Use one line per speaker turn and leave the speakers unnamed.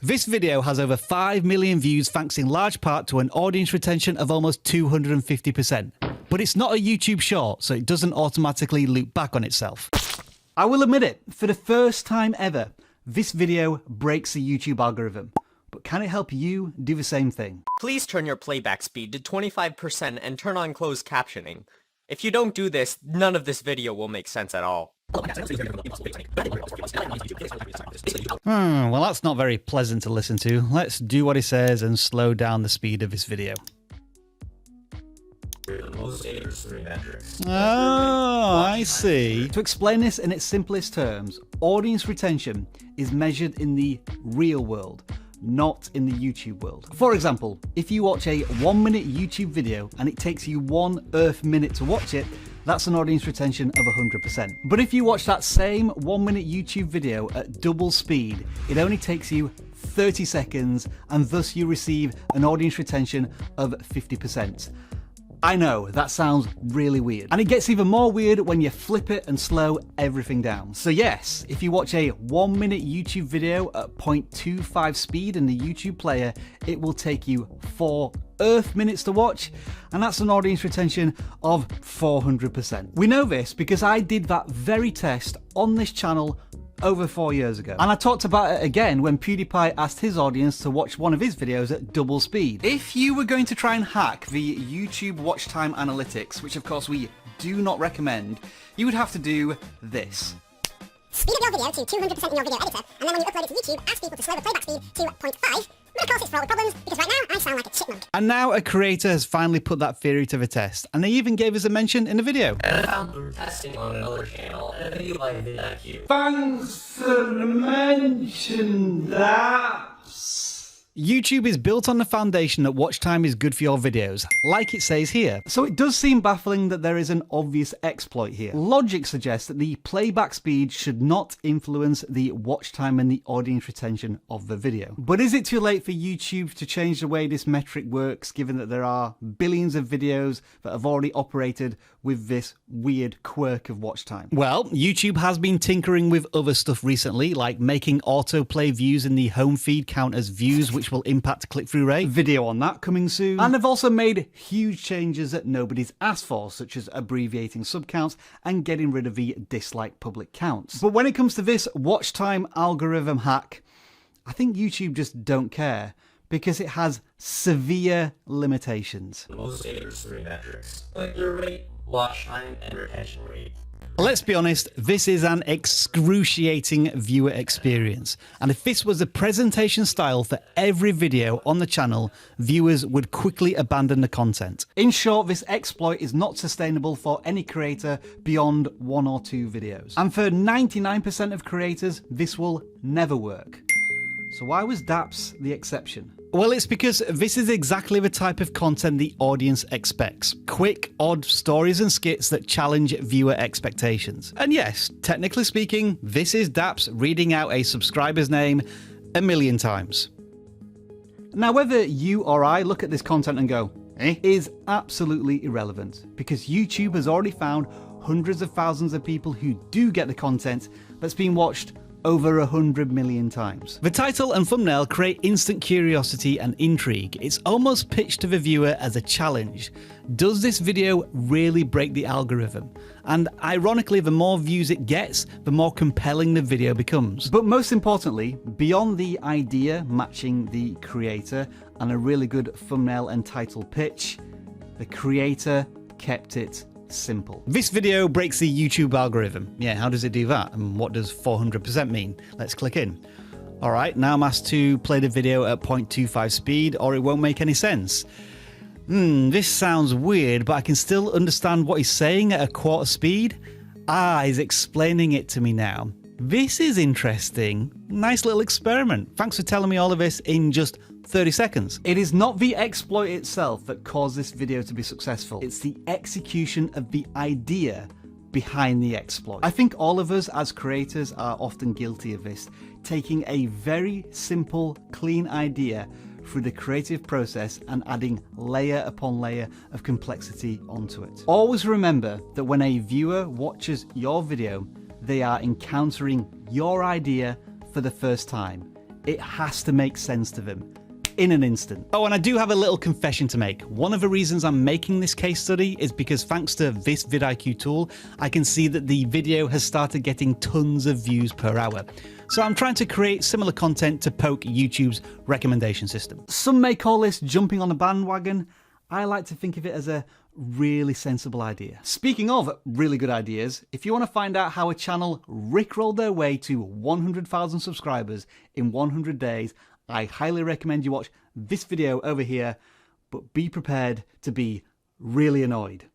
This video has over 5 million views thanks in large part to an audience retention of almost 250%. But it's not a YouTube short, so it doesn't automatically loop back on itself. I will admit it, for the first time ever, this video breaks the YouTube algorithm. But can it help you do the same thing?
Please turn your playback speed to 25% and turn on closed captioning. If you don't do this, none of this video will make sense at all.
Well, that's not very pleasant to listen to. Let's do what he says and slow down the speed of this video. Oh, I see. To explain this in its simplest terms, audience retention is measured in the real world, not in the YouTube world. For example, if you watch a 1-minute YouTube video and it takes you 1 Earth minute to watch it, that's an audience retention of 100%. But if you watch that same 1-minute YouTube video at double speed, it only takes you 30 seconds and thus you receive an audience retention of 50%. I know, that sounds really weird. And it gets even more weird when you flip it and slow everything down. So yes, if you watch a 1-minute YouTube video at 0.25 speed in the YouTube player, it will take you 4 Earth minutes to watch, and that's an audience retention of 400%. We know this because I did that very test on this channel over 4 years ago. And I talked about it again when PewDiePie asked his audience to watch one of his videos at double speed. If you were going to try and hack the YouTube watch time analytics, which of course we do not recommend, you would have to do this.
Speed up your video to 200% in your video editor, and then when you upload it to YouTube, ask people to slow the playback speed to 0.5. But of course it's fraught with problems, because right now I sound like a chipmunk.
And now a creator has finally put that theory to the test, and they even gave us a mention in the video.
And I found through testing on another channel, and a video by vidIQ.
Thanks for mentioning that. YouTube is built on the foundation that watch time is good for your videos, like it says here. So it does seem baffling that there is an obvious exploit here. Logic suggests that the playback speed should not influence the watch time and the audience retention of the video. But is it too late for YouTube to change the way this metric works, given that there are billions of videos that have already operated with this weird quirk of watch time? Well, YouTube has been tinkering with other stuff recently, like making autoplay views in the home feed count as views, which will impact click-through rate. Video on that coming soon. And they've also made huge changes that nobody's asked for, such as abbreviating subcounts and getting rid of the dislike public counts. But when it comes to this watch time algorithm hack, I think YouTube just don't care, because it has severe limitations.
Most daters 3 metrics: click-through rate, watch time, and retention rate.
Let's be honest, this is an excruciating viewer experience. And if this was the presentation style for every video on the channel, viewers would quickly abandon the content. In short, this exploit is not sustainable for any creator beyond 1 or 2 videos. And for 99% of creators, this will never work. So why was Dapz the exception? Well, it's because this is exactly the type of content the audience expects. Quick, odd stories and skits that challenge viewer expectations. And yes, technically speaking, this is Dapz reading out a subscriber's name 1,000,000 times. Now, whether you or I look at this content and go, is absolutely irrelevant, because YouTube has already found hundreds of thousands of people who do get the content that's been watched over 100 million times. The title and thumbnail create instant curiosity and intrigue. It's almost pitched to the viewer as a challenge. Does this video really break the algorithm? And ironically, the more views it gets, the more compelling the video becomes. But most importantly, beyond the idea matching the creator and a really good thumbnail and title pitch, the creator kept it simple. This video breaks the YouTube algorithm. Yeah, how does it do that? And what does 400% mean? Let's click in. All right, now I'm asked to play the video at 0.25 speed or it won't make any sense. This sounds weird, but I can still understand what he's saying at 1/4 speed. He's explaining it to me now. This is interesting. Nice little experiment. Thanks for telling me all of this in just 30 seconds. It is not the exploit itself that caused this video to be successful. It's the execution of the idea behind the exploit. I think all of us as creators are often guilty of this, taking a very simple, clean idea through the creative process and adding layer upon layer of complexity onto it. Always remember that when a viewer watches your video, they are encountering your idea for the first time. It has to make sense to them in an instant. Oh, and I do have a little confession to make. One of the reasons I'm making this case study is because thanks to this vidIQ tool, I can see that the video has started getting tons of views per hour. So I'm trying to create similar content to poke YouTube's recommendation system. Some may call this jumping on a bandwagon. I like to think of it as a really sensible idea. Speaking of really good ideas, if you want to find out how a channel rickrolled their way to 100,000 subscribers in 100 days, I highly recommend you watch this video over here, but be prepared to be really annoyed.